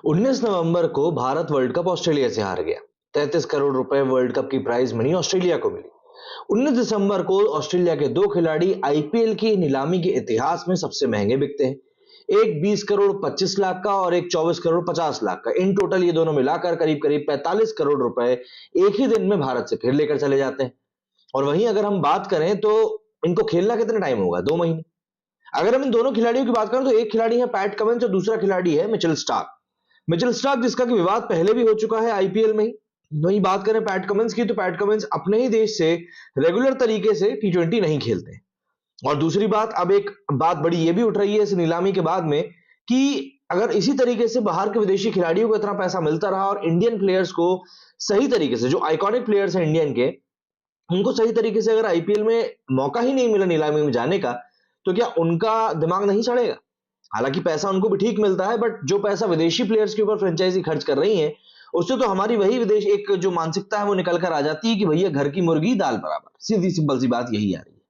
19 नवंबर को Bharat world cup Australia से हार गया। 33 करोड़ रुपए वर्ल्ड कप की प्राइज मनी ऑस्ट्रेलिया को मिली। 19 दिसंबर को ऑस्ट्रेलिया के दो खिलाड़ी आईपीएल की नीलामी के इतिहास में सबसे महंगे बिकते हैं। एक 20 करोड़ 25 लाख का और एक 24 करोड़ 50 लाख का। इन टोटल ये दोनों मिलाकर करीब करीब 45 करोड़ रुपए एक ही दिन में भारत से फिर लेकर चले जाते हैं। और वहीं अगर हम बात करें तो इनको खेलना कितना टाइम होगा? 2 महीने। अगर हम इन दोनों खिलाड़ियों की बात करें तो एक खिलाड़ी है पैट कमिंस और दूसरा खिलाड़ी है मिचेल स्टार्क। मिचेल स्टार्क जिसका कि विवाद पहले भी हो चुका है आईपीएल में ही। वहीं बात करें पैट कमिंस की तो पैट कमिंस अपने ही देश से रेगुलर तरीके से टी20 नहीं खेलते। और दूसरी बात, अब एक बात बड़ी ये भी उठ रही है इस नीलामी के बाद में कि अगर इसी तरीके से बाहर के विदेशी खिलाड़ियों को इतना पैसा मिलता रहा और इंडियन प्लेयर्स को सही तरीके से, जो आइकॉनिक प्लेयर्स हैं इंडियन के, उनको सही तरीके से अगर आईपीएल में मौका ही नहीं मिला नीलामी में जाने का, तो क्या उनका दिमाग नहीं सड़ेगा? हालांकि पैसा उनको भी ठीक मिलता है, बट जो पैसा विदेशी प्लेयर्स के ऊपर फ्रेंचाइजी खर्च कर रही है उससे तो हमारी वही विदेश एक जो मानसिकता है वो निकल कर आ जाती है कि भैया घर की मुर्गी दाल बराबर। सीधी सिंपल सी बात यही आ रही है।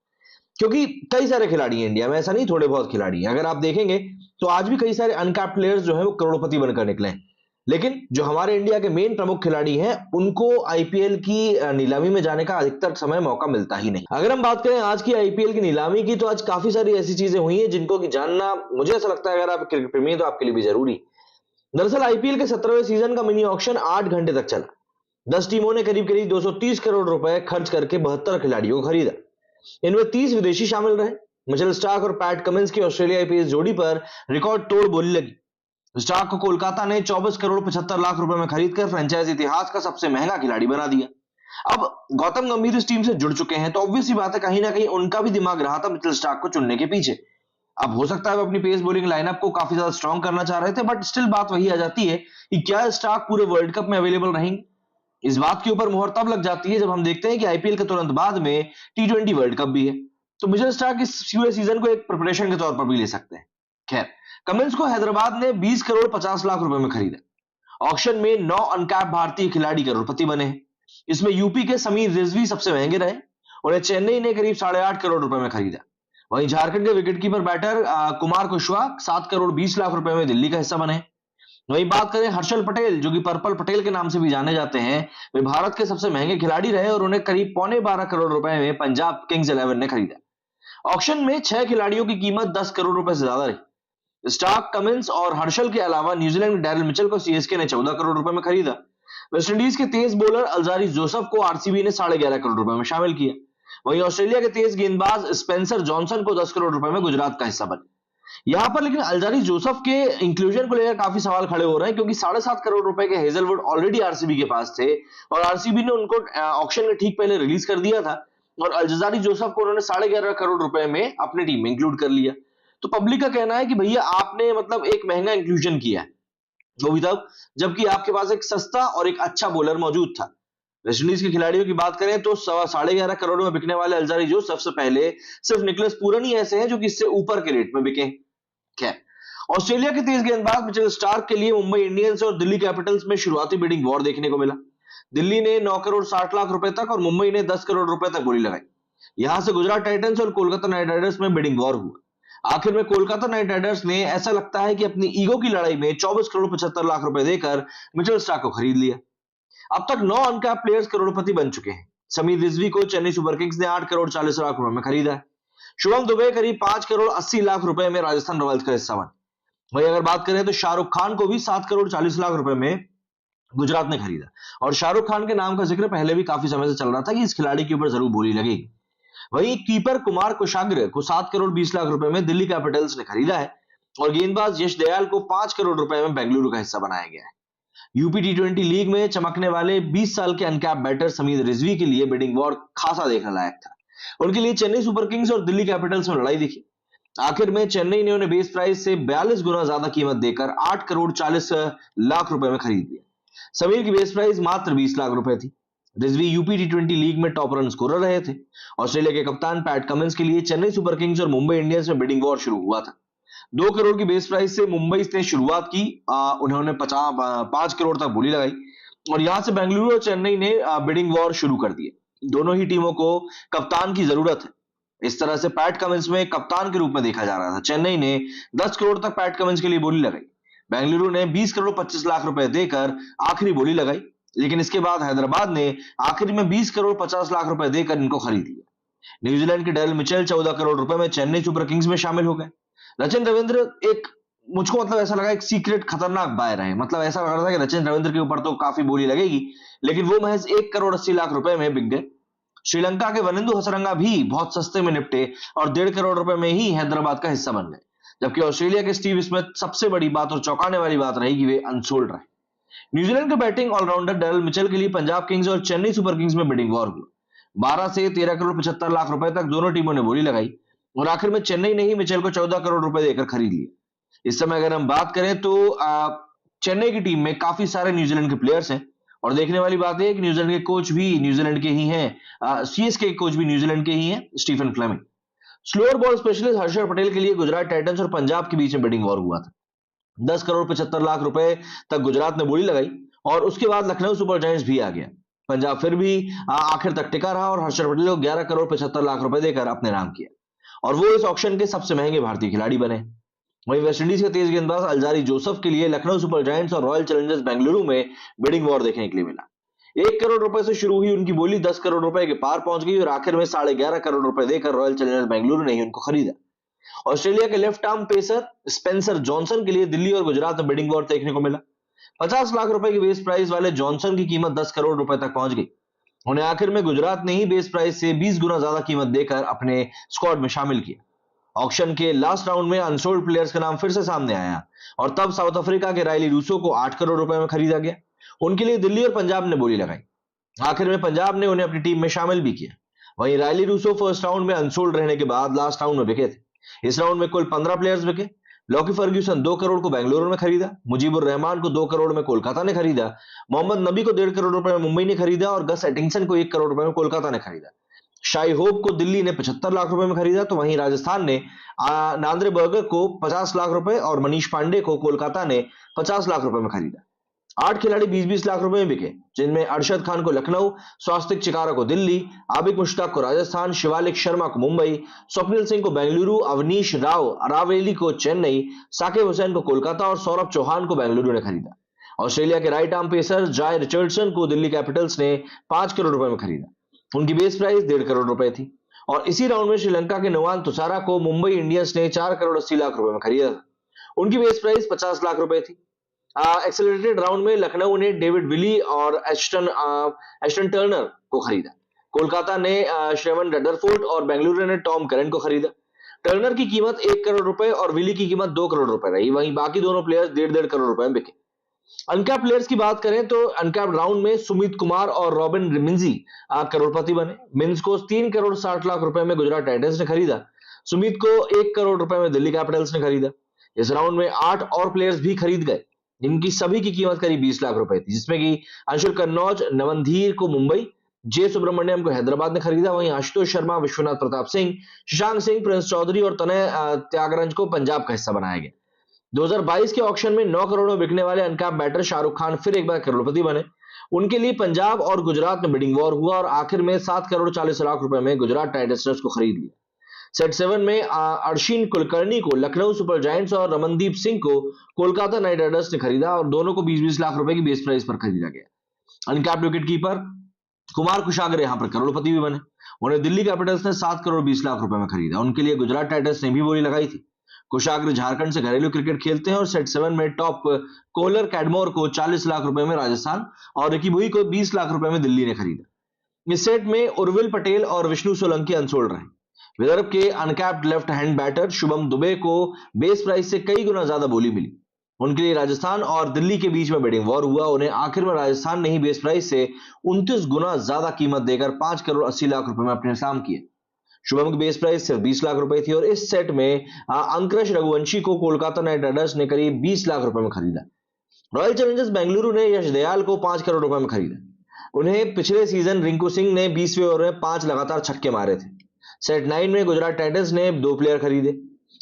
क्योंकि कई सारे खिलाड़ी हैं इंडिया में, ऐसा नहीं थोड़े बहुत खिलाड़ी हैं। अगर आप देखेंगे तो आज भी कई सारे अनकैप्ड प्लेयर्स जो है वो करोड़पति बनकर निकले हैं। लेकिन जो हमारे इंडिया के मेन प्रमुख खिलाड़ी हैं उनको आईपीएल की नीलामी में जाने का अधिकतर समय मौका मिलता ही नहीं। अगर हम बात करें आज की आईपीएल की नीलामी की, तो आज काफी सारी ऐसी चीजें हुई हैं जिनको कि जानना मुझे ऐसा लगता है अगर आप क्रिकेट प्रेमी हैं तो आपके लिए भी जरूरी। दरअसल आईपीएल के 17वें सीजन का मिनी ऑक्शन 8 घंटे तक चला। 10 टीमों ने करीब करीब 230 करोड़ रुपए खर्च करके 72 खिलाड़ियों को खरीदा। इनमें 30 विदेशी शामिल रहे। मिचेल स्टार्क और पैट कमिंस की ऑस्ट्रेलिया आईपीएल जोड़ी पर रिकॉर्ड तोड़ बोली लगी। स्टार्क को कोलकाता ने 24 करोड़ 75 लाख रुपए में खरीदकर फ्रेंचाइज इतिहास का सबसे महंगा खिलाड़ी बना दिया। अब गौतम गंभीर इस टीम से जुड़ चुके हैं तो ऑब्वियस सी बात है कहीं ना कहीं उनका भी दिमाग रहा था मिचेल स्टार्क को चुनने के पीछे। अब हो सकता है वो अपनी पेस बॉलिंग लाइनअप को काफी ज्यादा स्ट्रांग करना चाह रहे थे, बट स्टिल बात वही आ जाती है कि क्या स्टार्क पूरे वर्ल्ड कप में अवेलेबल रहेंगे। इस बात के ऊपर मुहर तब लग जाती है जब हम देखते हैं कि आईपीएल के तुरंत बाद में टी20 वर्ल्ड कप भी है। तो मिचेल स्टार्क इस पूरे सीजन को एक प्रिपरेशन के तौर पर भी ले सकते हैं। खैर, कमिंस को हैदराबाद ने 20 करोड़ 50 लाख रुपए में खरीदा। ऑक्शन में 9 अनकैप भारतीय खिलाड़ी करोड़पति बने हैं। इसमें यूपी के समीर रिजवी सबसे महंगे रहे। उन्हें चेन्नई ने करीब 8.5 करोड़ रुपए में खरीदा। वहीं झारखंड के विकेटकीपर बैटर कुमार कुशवाहा 7 करोड़ 20 लाख रुपए में दिल्ली का हिस्सा बने। वहीं बात करें हर्षल पटेल, जो कि पर्पल पटेल के नाम से भी जाने जाते हैं, वे भारत के सबसे महंगे खिलाड़ी रहे और उन्हें करीब 12.25 करोड़ रुपए में पंजाब किंग्स 11 ने खरीदा। ऑक्शन में 6 खिलाड़ियों की कीमत 10 करोड़ रुपए से ज्यादा रही। स्टार्क, कमिंस और हर्षल के अलावा न्यूजीलैंड में डैरिल मिचेल को सीएसके ने 14 करोड़ रुपए में खरीदा। वेस्टइंडीज के तेज बॉलर अल्जारी जोसेफ को आरसीबी ने 11.5 करोड़ रुपए में शामिल किया। वहीं ऑस्ट्रेलिया के तेज गेंदबाज स्पेंसर जॉनसन को 10 करोड़ रुपए में गुजरात का हिस्सा बने। यहां पर लेकिन अल्जारी जोसेफ के इंक्लूजन को लेकर काफी सवाल खड़े हो रहे हैं, क्योंकि 7.5 करोड़ रुपए के हेजलवुड ऑलरेडी आरसीबी के पास थे और आरसीबी ने उनको ऑक्शन के ठीक पहले रिलीज कर दिया था और अल्जारी जोसेफ को उन्होंने 11.5 करोड़ रुपए में अपनी टीम में इंक्लूड कर लिया। तो पब्लिक का कहना है कि भैया आपने मतलब एक महंगा इंक्लूजन किया है, वो भी तब जबकि आपके पास एक सस्ता और एक अच्छा बॉलर मौजूद था। वेस्टइंडीज के खिलाड़ियों की बात करें तो 11.5 करोड़ में बिकने वाले अल्जारी जोसेफ से पहले सिर्फ निकोलस पूरन ही ऐसे हैं जो कि इससे ऊपर के रेट में बिके। खैर, ऑस्ट्रेलिया के तेज गेंदबाज मिचेल स्टार्क के लिए मुंबई इंडियंस और दिल्ली कैपिटल्स में शुरुआती बिडिंग वॉर देखने को मिला। दिल्ली ने 9 करोड़ 60 लाख रुपए तक और मुंबई ने 10 करोड़ रुपए तक बोली लगाई। यहां से गुजरात टाइटंस और कोलकाता नाइट राइडर्स में बिडिंग वॉर हुआ। आखिर में कोलकाता नाइट राइडर्स ने ऐसा लगता है कि अपनी ईगो की लड़ाई में 24 करोड़ 75 लाख रुपए देकर मिचेल स्टार्क को खरीद लिया। अब तक 9 अनकैप प्लेयर्स करोड़पति बन चुके हैं। समीर रिजवी को चेन्नई सुपर किंग्स ने 8 करोड़ 40 लाख रुपए में खरीदा है। शुभम दुबे करीब 5 करोड़ 80 लाख रुपए में राजस्थान रॉयल्स का हिस्सा बने। वहीं अगर बात करें तो शाहरुख खान को भी 7 करोड़ 40 लाख रुपए में गुजरात ने खरीदा और शाहरुख खान के नाम का जिक्र पहले भी काफी समय से चल रहा था कि इस खिलाड़ी के ऊपर जरूर बोली लगेगी। वहीं कीपर कुमार कुशाग्र को 7 करोड़ 20 लाख रुपए में दिल्ली कैपिटल्स ने खरीदा है और गेंदबाज यश दयाल को 5 करोड़ रुपए में बेंगलुरु का हिस्सा बनाया गया है। यूपी टी20 लीग में चमकने वाले 20 साल के अनकैप बैटर समीर रिजवी के लिए बिडिंग वॉर खासा देखने लायक था। उनके लिए चेन्नई सुपर किंग्स और दिल्ली कैपिटल्स में लड़ाई दिखी। आखिर में चेन्नई ने उन्हें बेस प्राइस से 42 गुना ज्यादा कीमत देकर 8 करोड़ 40 लाख रुपए में खरीद लिया। समीर की बेस प्राइस मात्र 20 लाख रुपए थी। रिजवी यूपी टी20 लीग में टॉप रन स्कोरर रहे थे। ऑस्ट्रेलिया के कप्तान पैट कमिंस के लिए चेन्नई सुपर किंग्स और मुंबई इंडियंस में बिडिंग वॉर शुरू हुआ था। 2 करोड़ की बेस प्राइस से मुंबई ने शुरुआत की। उन्होंने 5 करोड़ तक बोली लगाई और यहां से बेंगलुरु और चेन्नई ने बिडिंग वॉर शुरू कर दिए। दोनों ही टीमों को कप्तान की जरूरत है। इस तरह से पैट कमिंस में कप्तान के रूप में देखा जा रहा था। चेन्नई ने 10 करोड़ तक पैट कमिंस के लिए बोली लगाई। बेंगलुरु ने 20 करोड़ 25 लाख रुपए देकर आखिरी बोली लगाई, लेकिन इसके बाद हैदराबाद ने आखिरी में 20 करोड़ 50 लाख रुपए देकर इनको खरीद लिया। न्यूजीलैंड के डेरिल मिचेल 14 करोड़ रुपए में चेन्नई सुपर किंग्स में शामिल हो गए। रचिन रविंद्र एक मुझको मतलब ऐसा लगा एक सीक्रेट खतरनाक बायर है, मतलब ऐसा लग रहा था कि रचिन रविंद्र के ऊपर तो काफी बोली लगेगी, लेकिन वो महज 1 करोड़ 80 लाख रुपए में बिक गए। श्रीलंका के वनिंदु हसरंगा भी बहुत सस्ते में निपटे और 1.5 करोड़ रुपए में ही हैदराबाद का हिस्सा बन गए। जबकि ऑस्ट्रेलिया के स्टीव स्मिथ सबसे बड़ी बात और चौंकाने वाली बात रही कि वे अनसोल्ड रहे। न्यूजीलैंड के बैटिंग ऑलराउंडर डेरिल मिचेल के लिए पंजाब किंग्स और चेन्नई सुपर किंग्स में बिडिंग वॉर हुआ। 12 से 13 करोड़ 75 लाख रुपए तक दोनों टीमों ने बोली लगाई और आखिर में चेन्नई ने ही मिचेल को 14 करोड़ रुपए देकर खरीद लिया। इस समय अगर हम बात करें तो चेन्नई की टीम में काफी सारे न्यूजीलैंड के प्लेयर्स हैं और देखने वाली बात है कि न्यूजीलैंड के कोच भी न्यूजीलैंड के ही हैं, सीएसके के कोच भी न्यूजीलैंड के ही हैं, Stephen Fleming. Slower ball specialist Harshad Patel के लिए गुजरात टाइटंस और पंजाब के बीच में बिडिंग वॉर हुआ था। 10 करोड़ 75 लाख रुपए तक गुजरात ने बोली लगाई और उसके बाद लखनऊ सुपर जायंट्स भी आ गया। पंजाब फिर भी आखिर तक टिका रहा और हर्षद पटेल को 11 करोड़ 75 लाख रुपए देकर अपने नाम किया और वो इस ऑक्शन के सबसे महंगे भारतीय खिलाड़ी बने। वहीं वेस्टइंडीज के तेज गेंदबाज अल्जारी जोसेफ के लिए लखनऊ सुपर जायंट्स और रॉयल चैलेंजर्स बेंगलुरु में बिडिंग वॉर देखने के लिए मिला। 1 करोड़ रुपए से शुरू हुई उनकी बोली 10 करोड़ रुपए के पार पहुंच गई और आखिर में 11.5 करोड़ रुपए देकर रॉयल चैलेंजर्स बेंगलुरु ने ही उनको खरीदा। ऑस्ट्रेलिया के left arm pacer Spencer Johnson के लिए दिल्ली और गुजरात में बिडिंग वॉर देखने को मिला। 50 लाख रुपए की बेस प्राइस वाले जॉनसन की कीमत 10 करोड़ रुपए तक पहुंच गई। उन्हें आखिर में गुजरात ने ही बेस प्राइस से 20 गुना ज्यादा कीमत देकर अपने स्क्वाड में शामिल किया। ऑक्शन के लास्ट राउंड में अनसोल्ड प्लेयर्स का नाम फिर से सामने आया और तब साउथ अफ्रीका के रायली रूसो को 8 करोड़ रुपए में खरीदा गया। उनके लिए दिल्ली और पंजाब ने बोली लगाई। आखिर में पंजाब ने उन्हें अपनी टीम में शामिल भी किया। वहीं रायली रूसो फर्स्ट राउंड में अनसोल्ड रहने के बाद लास्ट राउंड में बिके थे। इस राउंड में कुल 15 प्लेयर्स बिके। लॉकी फर्ग्यूसन 2 करोड़ को बेंगलुरु में खरीदा, मुजीबुर रहमान को 2 करोड़ में कोलकाता ने खरीदा, मोहम्मद नबी को 1.5 करोड़ रुपए में मुंबई ने खरीदा और गस एटिंगसन को 1 करोड़ रुपए में कोलकाता ने खरीदा। शाई होप को दिल्ली ने 75 लाख रुपए में खरीदा, तो वहीं राजस्थान ने नांद्रे बर्गर को 50 लाख रुपए और मनीष पांडे को कोलकाता ने 50 लाख रुपए में खरीदा। 8 खिलाड़ी 20-20 लाख रुपए में बिके, जिनमें अरशद खान को लखनऊ, स्वास्तिक चिकारा को दिल्ली, आबिद मुश्ताक को राजस्थान, शिवालिक शर्मा को मुंबई, स्वप्निल सिंह को बेंगलुरु, अवनीश राव रावेली को चेन्नई, साकिब हुसैन को कोलकाता और सौरभ चौहान को बेंगलुरु ने खरीदा। ऑस्ट्रेलिया के राइट आर्म पेसर जाय रिचर्डसन को दिल्ली कैपिटल्स ने 5 करोड़ रुपए में खरीदा। उनकी बेस प्राइस 1.5 करोड़ रुपए थी और इसी राउंड में श्रीलंका के नवान तुसारा को मुंबई इंडियंस ने 4 करोड़ 80 लाख रुपए में खरीदा था। उनकी बेस प्राइस 50 लाख रुपए थी। एक्सेलरेटेड राउंड में लखनऊ ने डेविड विली और एस्टन टर्नर को खरीदा। कोलकाता ने श्रेवन रदरफोर्ड और बेंगलुरु ने टॉम करंट को खरीदा। टर्नर की कीमत 1 करोड़ रुपए और विली की कीमत 2 करोड़ रुपए रही। वहीं बाकी दोनों प्लेयर्स 1.5 करोड़ रुपए में बिके। अनकैप प्लेयर्स की बात करें तो अनकैप राउंड में सुमित कुमार और रॉबिन मिंजी करोड़पति बने। मिंज को 3 करोड़ 60 लाख रुपए में गुजरात टाइटंस ने खरीदा। सुमित को 1 करोड़ रुपए में दिल्ली कैपिटल्स ने खरीदा। इस राउंड में 8 और प्लेयर्स भी खरीद गए, इनकी सभी की कीमत करीब 20 लाख रुपए थी, जिसमें कि अंशुल कन्नौज नवंधीर को मुंबई, जे सुब्रमण्यम को हैदराबाद ने खरीदा। वहीं आशुतोष शर्मा, विश्वनाथ प्रताप सिंह, शशांक सिंह, प्रिंस चौधरी और तनय त्यागराज को पंजाब का हिस्सा बनाया गया। 2022 के ऑक्शन में 9 करोड़ में बिकने वाले अनकैप बैटर शाहरुख खान फिर एक बार करोड़पति बने। उनके लिए पंजाब और गुजरात में बिडिंग वॉर हुआ और आखिर में 7 करोड़ 40 लाख रुपए में गुजरात टाइटंस ने उसको खरीद लिया। सेट 7 में अर्शिन कुलकर्णी को लखनऊ सुपर जायंट्स और रमनदीप सिंह को कोलकाता नाइट राइडर्स ने खरीदा और दोनों को 20-20 लाख रुपए की बेस प्राइस पर खरीदा गया। Uncapped wicket keeper Kumar Kushagra यहां पर करोड़पति भी बने। उन्हें दिल्ली कैपिटल्स ने 7 करोड़ 20 लाख रुपए में खरीदा। उनके लिए गुजरात टाइटंस ने भी बोली लगाई थी। कुशागर झारखंड से घरेलू क्रिकेट खेलते हैं और सेट 7 में टॉप कोलर कैडमोर को 40 लाख रुपए में राजस्थान और रिकी भुई को 20 लाख रुपए में दिल्ली ने खरीदा। इस सेट में उर्विल पटेल और विष्णु सोलंकी अनसोल्ड रहे। विदर्भ के uncapped left hand batter Shubham Dubey को बेस प्राइस से कई गुना ज्यादा बोली मिली। उनके लिए राजस्थान और दिल्ली के बीच में बिडिंग वॉर हुआ। उन्हें आखिर में राजस्थान ने ही बेस प्राइस से 29 गुना ज्यादा कीमत देकर 5 करोड़ 80 लाख रुपए में अपने नाम किए। शुभम की बेस प्राइस सिर्फ 20 लाख रुपए थी और इस सेट में अंकुश रघुवंशी को कोलकाता नाइट राइडर्स ने करीब 20 लाख रुपए में खरीदा। रॉयल चैलेंजर्स बेंगलुरु ने यश दयाल को 5 करोड़ रुपए में खरीदा। उन्हें पिछले सीजन रिंकू सिंह ने 20वें ओवर में 5 लगातार छक्के मारे थे। सेट 9 में गुजरात टाइटंस ने 2 प्लेयर खरीदे।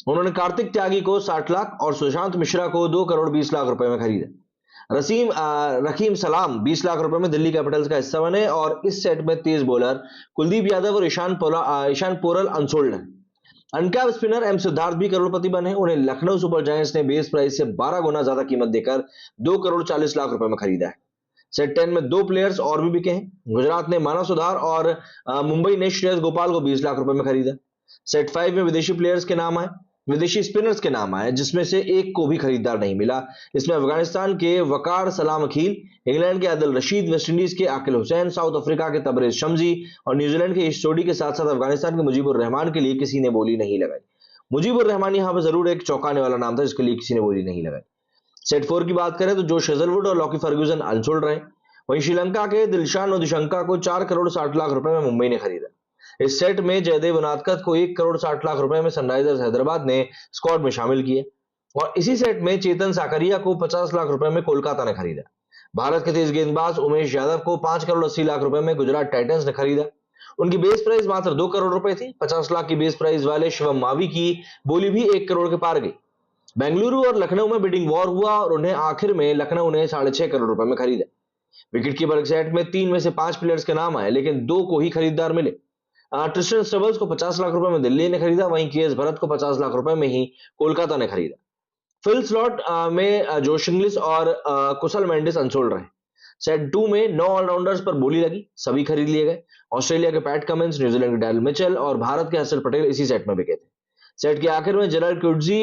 उन्होंने कार्तिक त्यागी को 60 लाख और सुशांत मिश्रा को 2 करोड़ 20 लाख रुपए में खरीदा। रकीम सलाम 20 लाख रुपए में दिल्ली कैपिटल्स का हिस्सा बने और इस सेट में तेज बॉलर कुलदीप यादव और ईशान पोरल अनसोल्ड हैं। अनकैप स्पिनर एम सिद्धार्थ भी करोड़पति बने। उन्हें लखनऊ सुपर जायंट्स ने बेस प्राइस से 12 गुना ज्यादा कीमत देकर 2 करोड़ 40 लाख रुपए में खरीदा है। सेट 10 में 2 प्लेयर्स और भी बिके हैं। गुजरात ने मानव सुधार और मुंबई ने श्रेयस गोपाल को 20 लाख रुपए में खरीदा। सेट 5 में विदेशी स्पिनर्स के नाम आए, जिसमें से एक को भी खरीदार नहीं मिला। इसमें अफगानिस्तान के वकार सलाम अकील, इंग्लैंड के आदिल रशीद, वेस्टइंडीज के आकिल हुसैन, साउथ अफ्रीका के तबरेज शम्सी और न्यूजीलैंड के इस के साथ साथ अफगानिस्तान के मुजीबुर रहमान के लिए किसी ने बोली नहीं लगाई। मुजीबुर रहमान यहां पर जरूर एक चौंकाने वाला नाम था जिसके लिए किसी ने बोली नहीं लगाई। सेट 4 की बात करें तो जोश हेजलवुड और लॉकी फर्ग्यूसन अनसोल्ड रहे। वहीं श्रीलंका के दिलशान ओदिशंका को 4 करोड़ 60 लाख रुपए में मुंबई ने खरीदा। इस सेट में जयदेव उनादकत को 1 करोड़ 60 लाख रुपए में सनराइजर्स हैदराबाद ने स्क्वाड में शामिल किए और इसी सेट में चेतन साकरिया को 50 लाख रुपए में कोलकाता ने खरीदा। भारत के तेज गेंदबाज उमेश यादव को 5 करोड़ 80 लाख रुपए में गुजरात टाइटंस ने खरीदा। उनकी बेस प्राइस मात्र 2 करोड़ रुपए थी। 50 लाख की बेस प्राइस वाले शिवम मावी की बोली भी 1 करोड़ के पार गई। बेंगलुरु और लखनऊ में बिडिंग वॉर हुआ और उन्हें आखिर में लखनऊ ने 6.5 करोड़ रुपए में खरीदा। विकेट कीपर सेट में 3 में से 5 प्लेयर्स के नाम आए, लेकिन 2 को ही खरीदार मिले। ट्रिस्टन स्टबल्स को 50 लाख रुपए में दिल्ली ने खरीदा, वहीं केएस भरत को 50 लाख रुपए में ही कोलकाता ने खरीदा। फिल स्लॉट में जोश इंग्लिश और कुशल मेंडिस अनसोल्ड रहे। सेट 2 में 9 ऑलराउंडर्स पर बोली लगी, सभी खरीद लिए गए। ऑस्ट्रेलिया के पैट कमिंस, न्यूजीलैंड के डैरिल मिचेल और भारत के हर्षल पटेल इसी सेट में बिके थे। सेट के आखिर में जेराल्ड कुर्जी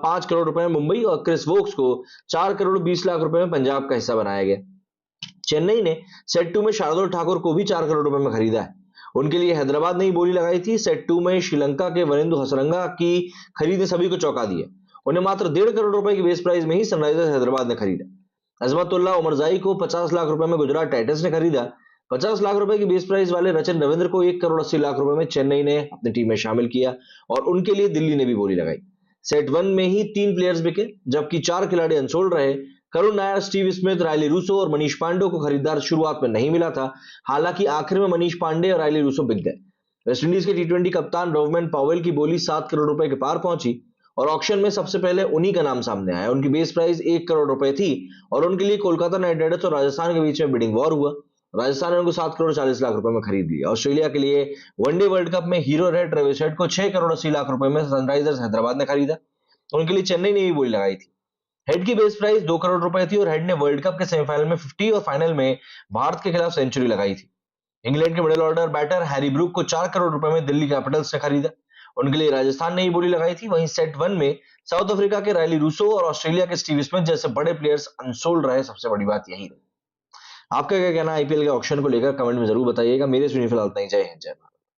5 करोड़ रुपए में मुंबई और क्रिस वोक्स को 4 करोड़ 20 लाख रुपए में पंजाब का हिस्सा बनाया गया। चेन्नई ने सेट 2 में शार्दुल ठाकुर को भी 4 करोड़ रुपए में खरीदा है। उनके लिए हैदराबाद ने ही बोली लगाई थी। सेट 2 में श्रीलंका के वनिंदु हसरंगा की खरीद ने सभी को चौंका दिया। उन्हें मात्र 1.5 करोड़ रुपए की बेस प्राइस में ही सनराइजर्स हैदराबाद ने खरीदा। अजमतुल्लाह उमरजाई को 50 लाख रुपए में गुजरात टाइटंस ने खरीदा। 50 लाख रुपए की बेस प्राइस वाले रचन रविंद्र को 1 करोड़ 80 लाख रुपए में चेन्नई ने अपनी टीम में शामिल किया और उनके लिए दिल्ली ने भी बोली लगाई। सेट 1 में ही 3 प्लेयर्स बिके, जबकि 4 खिलाड़ी अनसोल्ड रहे। Karun Nair, Steve Smith, Rilee Rossouw और मनीष पांडे को खरीदार शुरुआत में नहीं मिला था, हालांकि आखिर में मनीष पांडे और रायली रूसो बिक गए। वेस्टइंडीज के टी20 कप्तान रोवमैन पॉवेल की बोली 7 करोड़ रुपए के पार पहुंची और ऑक्शन में सबसे पहले उन्हीं का नाम सामने आया। उनकी बेस प्राइस 1 करोड़ रुपए थी और उनके लिए कोलकाता नाइट राइडर्स और राजस्थान के बीच में बिडिंग वॉर हुआ। राजस्थान ने उनको 7 करोड़ 40 लाख रुपए में खरीद लिया। ऑस्ट्रेलिया के लिए वनडे वर्ल्ड कप में हीरो रहे ट्रेविस हेड को 6 करोड़ 80 लाख रुपए में सनराइजर्स हैदराबाद ने खरीदा। उनके लिए चेन्नई ने भी बोली लगाई थी। हेड की बेस प्राइस 2 करोड़ रुपए थी और हेड ने वर्ल्ड कप के सेमीफाइनल में 50 और फाइनल में भारत के खिलाफ सेंचुरी लगाई थी। इंग्लैंड के middle order batter Harry Brook को 4 करोड़ रुपए में दिल्ली कैपिटल्स ने खरीदा। उनके लिए राजस्थान ने ही बोली लगाई थी। वहीं सेट 1 में साउथ अफ्रीका के रायली रूसो और ऑस्ट्रेलिया के स्टीव स्मिथ जैसे बड़े प्लेयर्स अनसोल्ड रहे। सबसे बड़ी बात यही रही। आपका क्या कहना है आईपीएल के ऑक्शन को लेकर, कमेंट में जरूर बताइएगा। मेरे सुनिए फिलहाल इतना ही। जय हिंद, जय भारत।